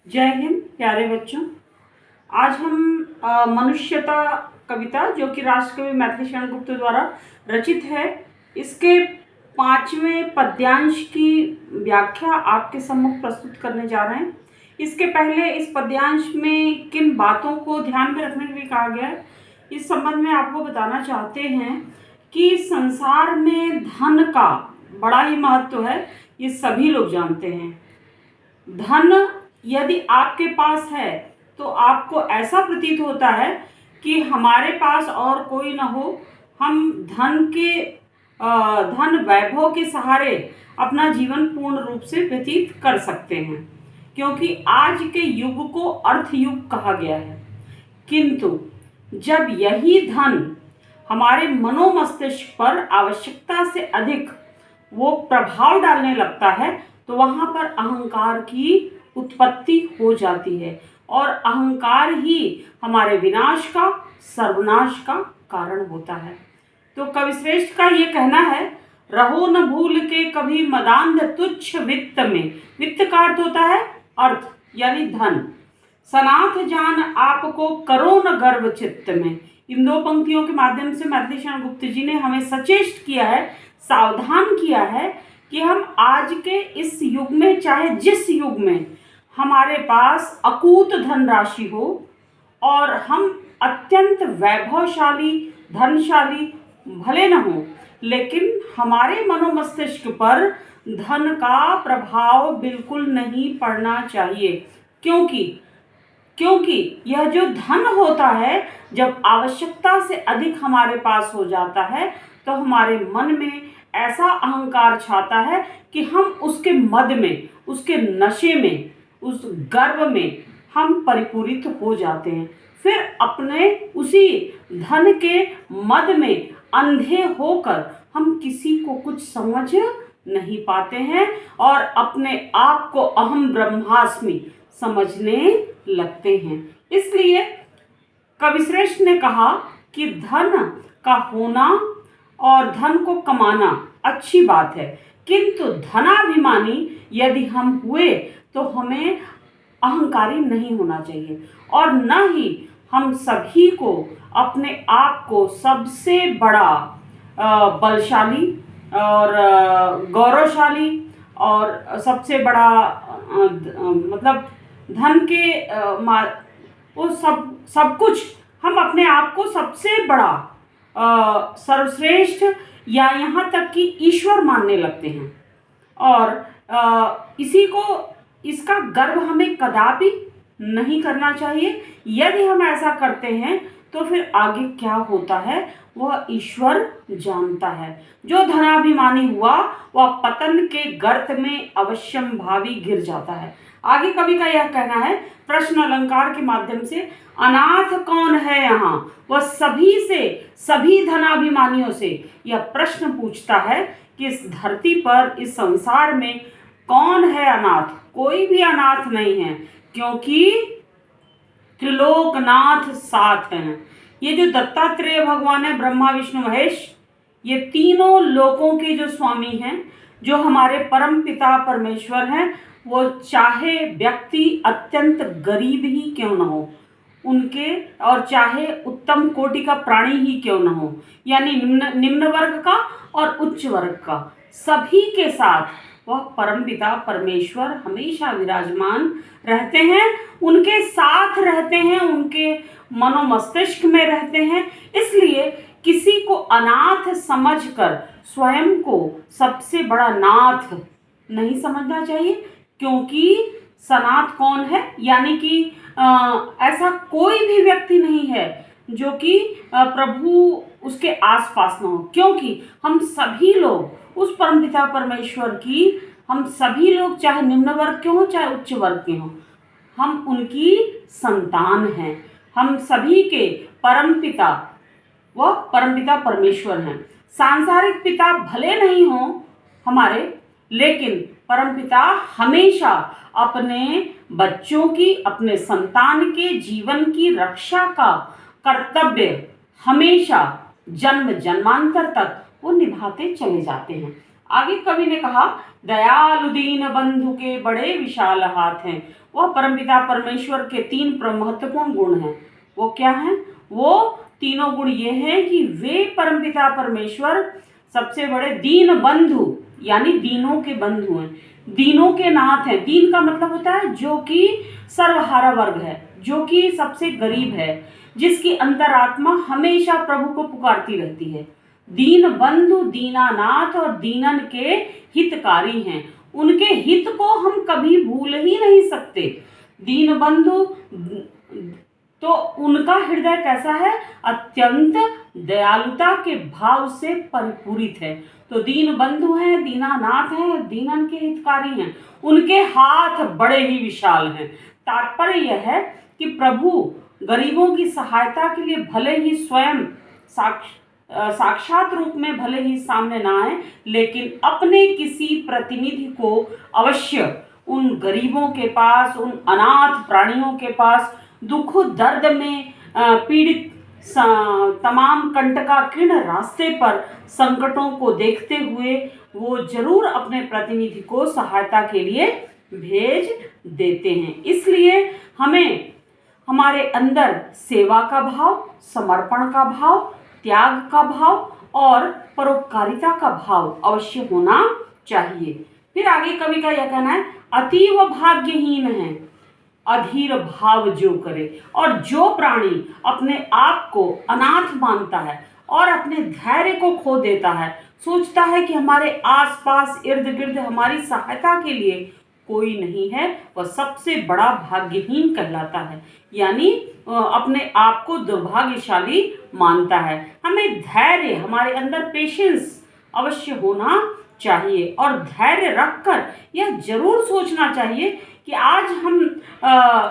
जय हिंद प्यारे बच्चों। आज हम मनुष्यता कविता जो कि राष्ट्रकवि मैथिली शरण गुप्त द्वारा रचित है, इसके 5वें पद्यांश की व्याख्या आपके सम्मुख प्रस्तुत करने जा रहे हैं। इसके पहले इस पद्यांश में किन बातों को ध्यान में रखने के लिए कहा गया है, इस संबंध में आपको बताना चाहते हैं कि संसार में धन का बड़ा ही महत्व है। ये सभी लोग जानते हैं। धन यदि आपके पास है तो आपको ऐसा प्रतीत होता है कि हमारे पास और कोई न हो, हम धन वैभव के सहारे अपना जीवन पूर्ण रूप से व्यतीत कर सकते हैं, क्योंकि आज के युग को अर्थ युग कहा गया है। किंतु जब यही धन हमारे मनोमस्तिष्क पर आवश्यकता से अधिक वो प्रभाव डालने लगता है तो वहाँ पर अहंकार की उत्पत्ति हो जाती है, और अहंकार ही हमारे विनाश का, सर्वनाश का कारण होता है। तो कविश्रेष्ठ का ये कहना है, रहो न भूल के कभी मदांध तुच्छ वित्त में। वित्त का अर्थ होता है अर्थ यानी धन। सनाथ जान आपको करो न गर्व चित्त में। इन दो पंक्तियों के माध्यम से मैथिली शरण गुप्त जी ने हमें सचेष्ट किया है, सावधान किया है कि हम आज के इस युग में, चाहे जिस युग में हमारे पास अकूत धनराशि हो और हम अत्यंत वैभवशाली, धनशाली भले न हो, लेकिन हमारे मनोमस्तिष्क पर धन का प्रभाव बिल्कुल नहीं पड़ना चाहिए। क्योंकि यह जो धन होता है, जब आवश्यकता से अधिक हमारे पास हो जाता है तो हमारे मन में ऐसा अहंकार छाता है कि हम उसके मद में, उसके नशे में, उस गर्व में हम परिपूरित हो जाते हैं। फिर अपने उसी धन के मद में अंधे होकर हम किसी को कुछ समझ नहीं पाते हैं और अपने आप को अहम ब्रह्मास्मि समझने लगते हैं। इसलिए कविश्रेष्ठ ने कहा कि धन का होना और धन को कमाना अच्छी बात है, किंतु धनाभिमानी यदि हम हुए तो हमें अहंकारी नहीं होना चाहिए, और न ही हम सभी को अपने आप को सबसे बड़ा बलशाली और गौरवशाली और सबसे बड़ा मतलब धन के वो सब कुछ, हम अपने आप को सबसे बड़ा सर्वश्रेष्ठ या यहाँ तक कि ईश्वर मानने लगते हैं, और इसका गर्व हमें कदापि नहीं करना चाहिए। यदि हम ऐसा करते हैं तो फिर आगे क्या होता है वह ईश्वर जानता है। जो धनाभिमानी हुआ वह पतन के गर्त में अवश्यम भावी गिर जाता है। आगे कवि का यह कहना है, प्रश्न अलंकार के माध्यम से, अनाथ कौन है यहाँ। वह सभी धनाभिमानियों से यह प्रश्न पूछता है कि इस धरती पर, इस संसार में कौन है अनाथ। कोई भी अनाथ नहीं है, क्योंकि त्रिलोकनाथ साथ हैं। ये जो दत्तात्रेय भगवान है, ब्रह्मा विष्णु महेश, ये तीनों लोकों के जो स्वामी हैं, जो हमारे परम पिता परमेश्वर हैं, वो चाहे व्यक्ति अत्यंत गरीब ही क्यों न हो उनके, और चाहे उत्तम कोटि का प्राणी ही क्यों न हो, यानी निम्न वर्ग का और उच्च वर्ग का, सभी के साथ वह परमपिता परमेश्वर हमेशा विराजमान रहते हैं, उनके साथ रहते हैं, उनके मनोमस्तिष्क में रहते हैं। इसलिए किसी को अनाथ समझकर स्वयं को सबसे बड़ा नाथ नहीं समझना चाहिए, क्योंकि सनाथ कौन है, यानी कि ऐसा कोई भी व्यक्ति नहीं है जो कि प्रभु उसके आसपास न हो, क्योंकि हम सभी लोग उस परमपिता परमेश्वर की, हम सभी लोग चाहे निम्न वर्ग के हों चाहे उच्च वर्ग के हों, हम उनकी संतान हैं। हम सभी के परमपिता वह परमपिता परमेश्वर हैं। सांसारिक पिता भले नहीं हों हमारे, लेकिन परमपिता हमेशा अपने बच्चों की, अपने संतान के जीवन की रक्षा का कर्तव्य हमेशा जन्म जन्मांतर तक वो निभाते चले जाते हैं। आगे कवि ने कहा, दयालु दीन बंधु के बड़े विशाल हाथ हैं। वह परमपिता परमेश्वर के 3 महत्वपूर्ण गुण हैं। वो क्या हैं? वो तीनों गुण ये हैं कि वे परमपिता परमेश्वर सबसे बड़े दीन बंधु, यानी दीनों के बंधु हैं, दीनों के नाथ हैं। दीन का मतलब होता है जो कि सर्वहारा वर्ग है, जो कि सबसे गरीब है, जिसकी अंतरात्मा हमेशा प्रभु को पुकारती रहती है। दीन बंधु, दीनानाथ और दीनन के हितकारी हैं। उनके हित को हम कभी भूल ही नहीं सकते। दीन बंधु, तो उनका हृदय कैसा है? अत्यंत दयालुता के भाव से परिपूरित है। तो दीन बंधु हैं, दीनानाथ हैं, दीनन के हितकारी हैं। उनके हाथ बड़े ही विशाल हैं। तात्पर्य यह है कि प्रभु गरीबों की सहायता के लिए भले ही स्वयं साक्षात रूप में भले ही सामने ना आए, लेकिन अपने किसी प्रतिनिधि को अवश्य उन गरीबों के पास, उन अनाथ प्राणियों के पास, दुख दर्द में पीड़ित तमाम कंटकाकीर्ण रास्ते पर संकटों को देखते हुए वो जरूर अपने प्रतिनिधि को सहायता के लिए भेज देते हैं। इसलिए हमें हमारे अंदर सेवा का भाव, समर्पण का भाव, त्याग का भाव और परोपकारिता का भाव अवश्य होना चाहिए। फिर आगे कवि का यह कहना है, अतीव भाग्यहीन है अधीर भाव जो करे। और जो प्राणी अपने आप को अनाथ मानता है और अपने धैर्य को खो देता है, सोचता है कि हमारे आसपास इर्द गिर्द हमारी सहायता के लिए कोई नहीं है, वह सबसे बड़ा भाग्यहीन कहलाता है, यानी अपने आप को दुर्भाग्यशाली मानता है। हमें धैर्य, हमारे अंदर पेशेंस अवश्य होना चाहिए और धैर्य रखकर यह जरूर सोचना चाहिए कि आज हम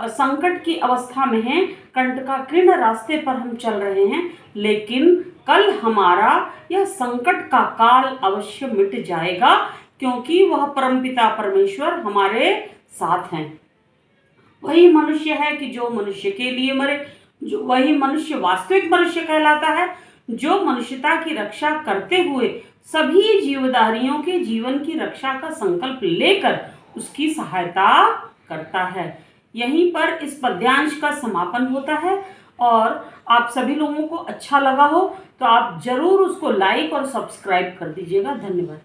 संकट की अवस्था में हैं, कंटकाकीर्ण रास्ते पर हम चल रहे हैं, लेकिन कल हमारा यह संकट का काल अवश्य मिट जाएगा, क्योंकि वह परमपिता परमेश्वर हमारे साथ हैं। वही मनुष्य है कि जो मनुष्य के लिए मरे, जो वही मनुष्य वास्तविक मनुष्य कहलाता है, जो मनुष्यता की रक्षा करते हुए सभी जीवधारियों के जीवन की रक्षा का संकल्प लेकर उसकी सहायता करता है। यहीं पर इस पद्यांश का समापन होता है और आप सभी लोगों को अच्छा लगा हो तो आप जरूर उसको लाइक और सब्सक्राइब कर दीजिएगा। धन्यवाद।